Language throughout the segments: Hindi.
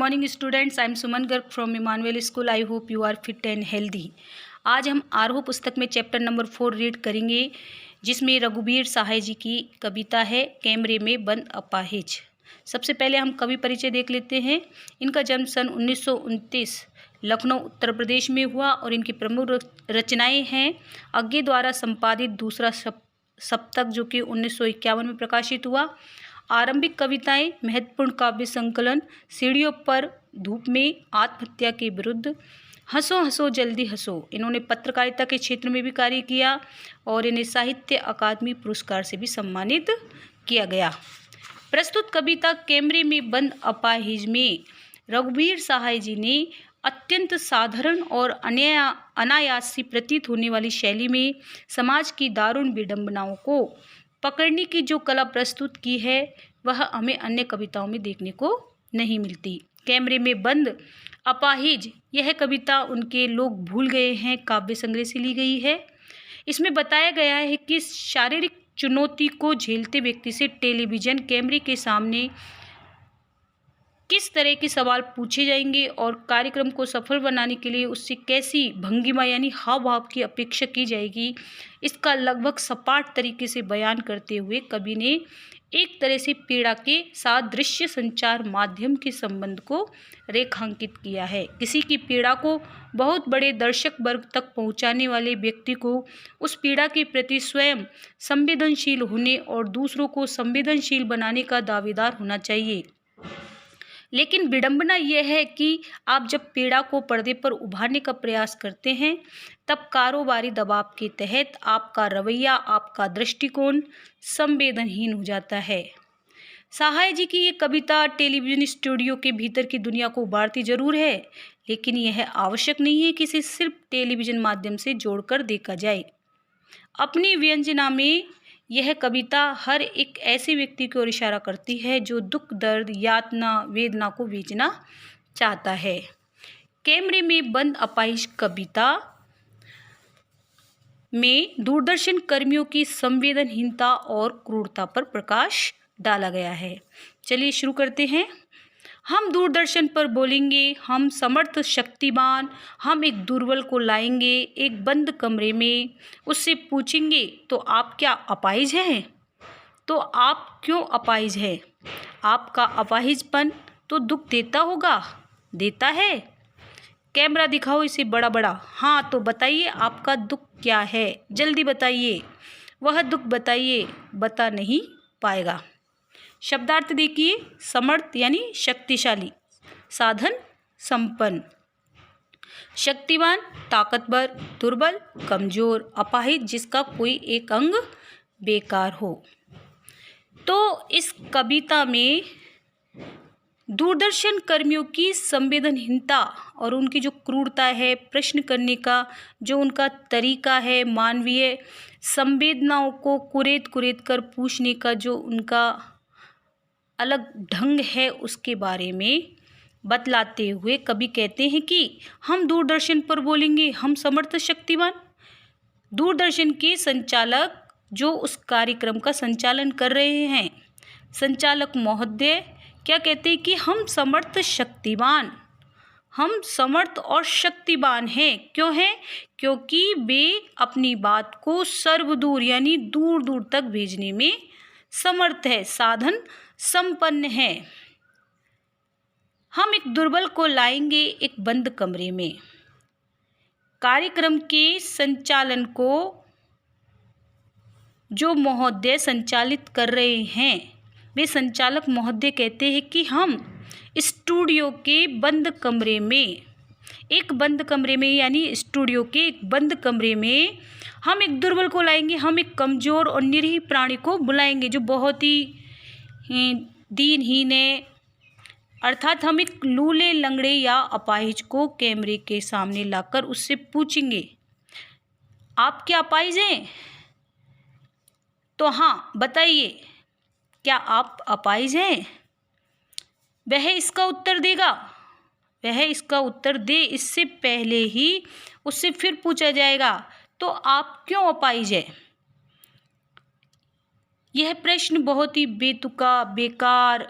Morning students, I am Suman Garg from Emmanuel school. I hope you are fit and healthy. आज हम आरोह पुस्तक में चैप्टर नंबर 4 रीड करेंगे, जिसमें रघुबीर सहाय जी की कविता है कैमरे में बंद अपाहिज। सबसे पहले हम कवि परिचय देख लेते हैं। इनका जन्म सन 1929 लखनऊ उत्तर प्रदेश में हुआ और इनकी प्रमुख रचनाएं हैं अज्ञे द्वारा संपादित दूसरा सप्तक, जो कि 1951 में प्रकाशित हुआ। आरंभिक कविताएं, महत्वपूर्ण काव्य संकलन, सीढ़ियों पर धूप में, आत्महत्या के विरुद्ध, हंसो हंसो जल्दी हंसो। इन्होंने पत्रकारिता के क्षेत्र में भी कार्य किया और इन्हें साहित्य अकादमी पुरस्कार से भी सम्मानित किया गया। प्रस्तुत कविता कैमरे में बंद अपाहिज में रघुबीर सहाय जी ने अत्यंत साधारण और अनायास सी प्रतीत होने वाली शैली में समाज की दारुण विडंबनाओं को पकड़ने की जो कला प्रस्तुत की है, वह हमें अन्य कविताओं में देखने को नहीं मिलती। कैमरे में बंद अपाहिज यह कविता उनके लोग भूल गए हैं काव्य संग्रह से ली गई है। इसमें बताया गया है कि शारीरिक चुनौती को झेलते व्यक्ति से टेलीविजन कैमरे के सामने किस तरह के सवाल पूछे जाएंगे और कार्यक्रम को सफल बनाने के लिए उससे कैसी भंगिमा यानी हाव भाव की अपेक्षा की जाएगी, इसका लगभग सपाट तरीके से बयान करते हुए कवि ने एक तरह से पीड़ा के साथ दृश्य संचार माध्यम के संबंध को रेखांकित किया है। किसी की पीड़ा को बहुत बड़े दर्शक वर्ग तक पहुंचाने वाले व्यक्ति को उस पीड़ा के प्रति स्वयं संवेदनशील होने और दूसरों को संवेदनशील बनाने का दावेदार होना चाहिए। लेकिन विडंबना यह है कि आप जब पीड़ा को पर्दे पर उभारने का प्रयास करते हैं, तब कारोबारी दबाव के तहत आपका रवैया, आपका दृष्टिकोण संवेदनहीन हो जाता है। सहाय जी की ये कविता टेलीविजन स्टूडियो के भीतर की दुनिया को उभारती जरूर है, लेकिन यह आवश्यक नहीं है कि इसे सिर्फ टेलीविजन माध्यम से जोड़कर देखा जाए। अपनी व्यंजना में यह कविता हर एक ऐसे व्यक्ति की ओर इशारा करती है जो दुख, दर्द, यातना, वेदना को बेचना चाहता है। कैमरे में बंद अपाहिज कविता में दूरदर्शन कर्मियों की संवेदनहीनता और क्रूरता पर प्रकाश डाला गया है। चलिए शुरू करते हैं। हम दूरदर्शन पर बोलेंगे, हम समर्थ शक्तिमान, हम एक दुर्बल को लाएंगे एक बंद कमरे में, उससे पूछेंगे तो आप क्या अपाहिज हैं? तो आप क्यों अपाहिज हैं? आपका अपाहिजपन तो दुख देता होगा, देता है? कैमरा दिखाओ इसे बड़ा बड़ा। हाँ, तो बताइए आपका दुख क्या है, जल्दी बताइए। वह दुख बताइए, बता नहीं पाएगा। शब्दार्थ देखिए। समर्थ यानी शक्तिशाली, साधन संपन्न, शक्तिवान ताकतवर, दुर्बल कमजोर, अपाहिज जिसका कोई एक अंग बेकार हो। तो इस कविता में दूरदर्शन कर्मियों की संवेदनहीनता और उनकी जो क्रूरता है, प्रश्न करने का जो उनका तरीका है, मानवीय संवेदनाओं को कुरेद कुरेद कर पूछने का जो उनका अलग ढंग है, उसके बारे में बतलाते हुए कवि कहते हैं कि हम दूरदर्शन पर बोलेंगे, हम समर्थ शक्तिवान। दूरदर्शन के संचालक जो उस कार्यक्रम का संचालन कर रहे हैं, संचालक महोदय क्या कहते हैं कि हम समर्थ शक्तिवान, हम समर्थ और शक्तिवान हैं। क्यों हैं? क्योंकि वे अपनी बात को सर्वदूर यानी दूर दूर तक भेजने में समर्थ है, साधन संपन्न है। हम एक दुर्बल को लाएंगे एक बंद कमरे में। कार्यक्रम के संचालन को जो महोदय संचालित कर रहे हैं, वे संचालक महोदय कहते हैं कि हम स्टूडियो के बंद कमरे में, एक बंद कमरे में यानी स्टूडियो के एक बंद कमरे में हम एक दुर्बल को लाएंगे, हम एक कमज़ोर और निरीह प्राणी को बुलाएंगे जो बहुत ही दीनहीन है। अर्थात हम एक लूले लंगड़े या अपाहिज को कैमरे के सामने लाकर उससे पूछेंगे, आप क्या अपाहिज हैं? तो हाँ बताइए, क्या आप अपाहिज हैं? वह इसका उत्तर देगा, वह इसका उत्तर दे इससे पहले ही उससे फिर पूछा जाएगा, तो आप क्यों अपाहिज हैं? यह प्रश्न बहुत ही बेतुका, बेकार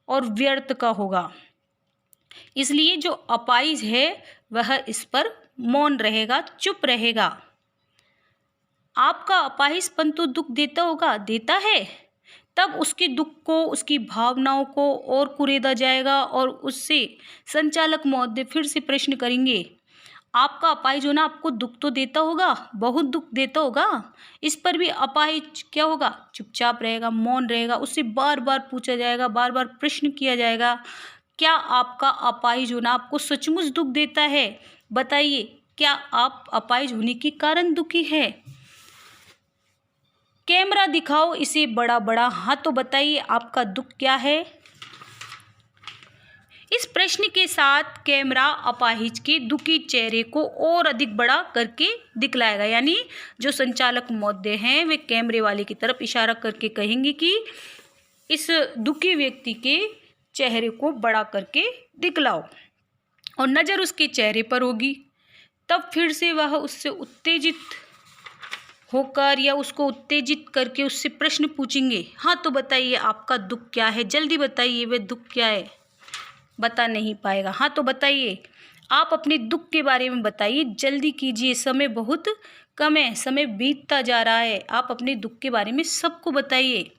और व्यर्थ का होगा। इसलिए जो अपाहिज है वह इस पर मौन रहेगा, चुप रहेगा। आपका अपाहिजपन तो दुख देता होगा, देता है। तब उसके दुख को, उसकी भावनाओं को और कुरेदा जाएगा और उससे संचालक महोदय फिर से प्रश्न करेंगे, आपका अपाहिज होना आपको दुख तो देता होगा, बहुत दुख देता होगा। इस पर भी अपाहिज क्या होगा, चुपचाप रहेगा, मौन रहेगा। उससे बार बार पूछा जाएगा, बार बार प्रश्न किया जाएगा, क्या आपका अपाहिज होना आपको सचमुच दुख देता है? बताइए, क्या आप अपाहिज होने के कारण दुखी है? कैमरा दिखाओ इसे बड़ा बड़ा, हाँ तो बताइए आपका दुख क्या है? इस प्रश्न के साथ कैमरा अपाहिज के दुखी चेहरे को और अधिक बड़ा करके दिखलाएगा। यानी जो संचालक महोदय हैं वे कैमरे वाले की तरफ इशारा करके कहेंगे कि इस दुखी व्यक्ति के चेहरे को बड़ा करके दिखलाओ, और नज़र उसके चेहरे पर होगी। तब फिर से वह उससे उत्तेजित होकर या उसको उत्तेजित करके उससे प्रश्न पूछेंगे, हाँ तो बताइए आपका दुख क्या है, जल्दी बताइए वह दुख क्या है। बता नहीं पाएगा, हाँ तो बताइए आप अपने दुख के बारे में बताइए, जल्दी कीजिए, समय बहुत कम है, समय बीतता जा रहा है, आप अपने दुख के बारे में सबको बताइए।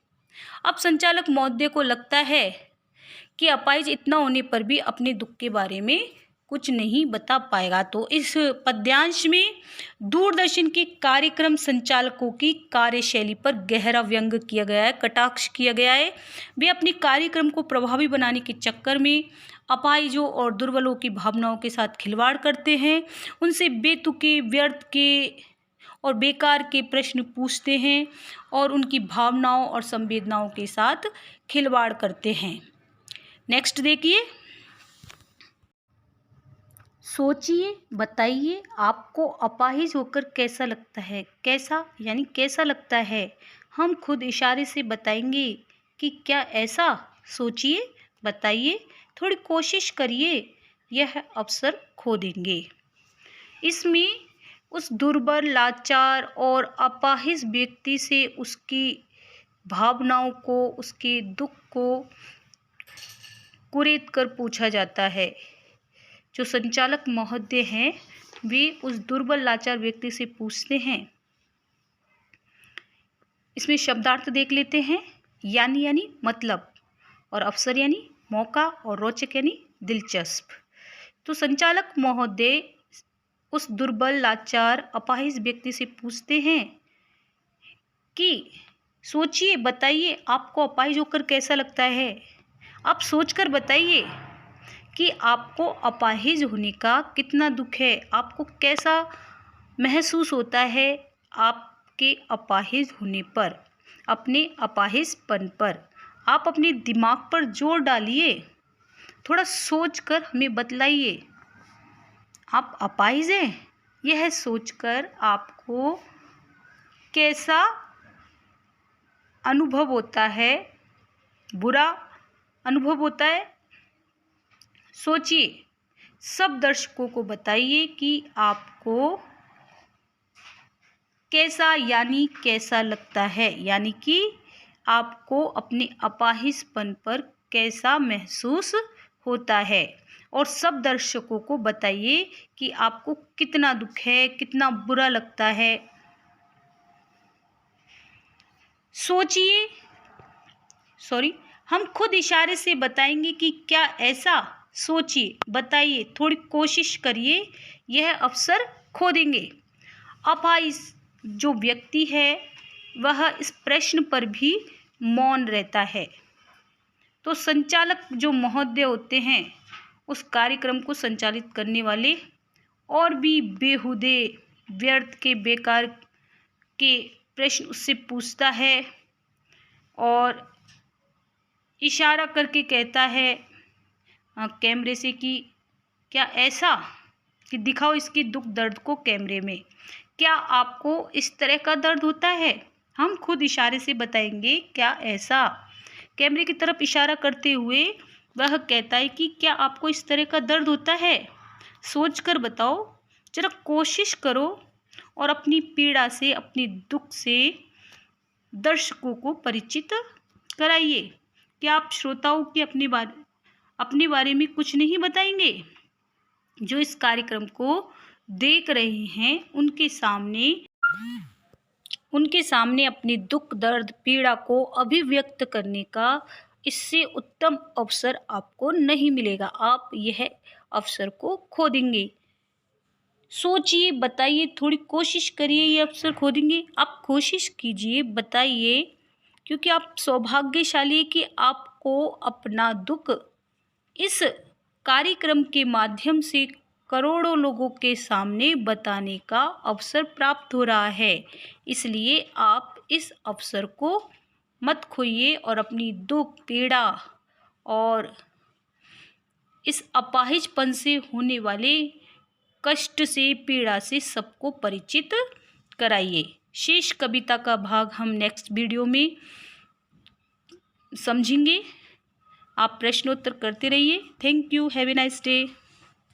अब संचालक महोदय को लगता है कि अपाहिज इतना होने पर भी अपने दुख के बारे में कुछ नहीं बता पाएगा। तो इस पद्यांश में दूरदर्शन के कार्यक्रम संचालकों की कार्यशैली पर गहरा व्यंग किया गया है, कटाक्ष किया गया है। वे अपने कार्यक्रम को प्रभावी बनाने के चक्कर में अपाहिजों और दुर्बलों की भावनाओं के साथ खिलवाड़ करते हैं, उनसे बेतुके, व्यर्थ के और बेकार के प्रश्न पूछते हैं और उनकी भावनाओं और संवेदनाओं के साथ खिलवाड़ करते हैं। नेक्स्ट देखिए, सोचिए, बताइए आपको अपाहिज होकर कैसा लगता है। कैसा यानी कैसा लगता है, हम खुद इशारे से बताएंगे कि क्या ऐसा। सोचिए, बताइए, थोड़ी कोशिश करिए, यह अवसर खो देंगे। इसमें उस दुर्बल, लाचार और अपाहिज व्यक्ति से उसकी भावनाओं को, उसके दुख को कुरेद कर पूछा जाता है। जो संचालक महोदय हैं वे उस दुर्बल, लाचार व्यक्ति से पूछते हैं। इसमें शब्दार्थ देख लेते हैं, यानी मतलब, और अवसर यानी मौका, और रोचक यानी दिलचस्प। तो संचालक महोदय उस दुर्बल, लाचार, अपाहिज व्यक्ति से पूछते हैं कि सोचिए, बताइए आपको अपाहिज होकर कैसा लगता है। आप सोचकर बताइए कि आपको अपाहिज होने का कितना दुख है, आपको कैसा महसूस होता है आपके अपाहिज होने पर, अपने अपाहिजपन पर। आप अपने दिमाग पर जोर डालिए, थोड़ा सोचकर हमें बतलाइए आप अपाहिज हैं। यह सोचकर आपको कैसा अनुभव होता है, बुरा अनुभव होता है। सोचिए, सब दर्शकों को बताइए कि आपको कैसा यानी कैसा लगता है, यानी कि आपको अपने अपाहिजपन पर कैसा महसूस होता है। और सब दर्शकों को बताइए कि आपको कितना दुख है, कितना बुरा लगता है। सोचिए, हम खुद इशारे से बताएंगे कि क्या ऐसा। सोचिए, बताइए, थोड़ी कोशिश करिए, यह अवसर खो देंगे। अपाहिज जो व्यक्ति है वह इस प्रश्न पर भी मौन रहता है। तो संचालक जो महोदय होते हैं, उस कार्यक्रम को संचालित करने वाले, और भी बेहुदे, व्यर्थ के, बेकार के प्रश्न उससे पूछता है और इशारा करके कहता है कैमरे से कि क्या ऐसा, कि दिखाओ इसकी दुख दर्द को कैमरे में। क्या आपको इस तरह का दर्द होता है? हम खुद इशारे से बताएंगे, क्या ऐसा। कैमरे की तरफ इशारा करते हुए वह कहता है कि क्या आपको इस तरह का दर्द होता है? सोचकर बताओ, जरा कोशिश करो और अपनी पीड़ा से, अपने दुख से दर्शकों को परिचित कराइए। क्या आप श्रोताओं की अपने बारे में कुछ नहीं बताएंगे? जो इस कार्यक्रम को देख रहे हैं उनके सामने अपनी दुख दर्द पीड़ा को अभिव्यक्त करने का इससे उत्तम अवसर आपको नहीं मिलेगा। आप यह अवसर को खो देंगे। सोचिए, बताइए, थोड़ी कोशिश करिए, ये अवसर खो देंगे? आप कोशिश कीजिए, बताइए, क्योंकि आप सौभाग्यशाली हैं कि आपको अपना दुख इस कार्यक्रम के माध्यम से करोड़ों लोगों के सामने बताने का अवसर प्राप्त हो रहा है। इसलिए आप इस अवसर को मत खोइए और अपनी दुख पीड़ा और इस अपाहिजपन से होने वाले कष्ट से पीड़ा से सबको परिचित कराइए। शेष कविता का भाग हम नेक्स्ट वीडियो में समझेंगे। आप प्रश्नोत्तर करते रहिए। Thank you. Have a nice day.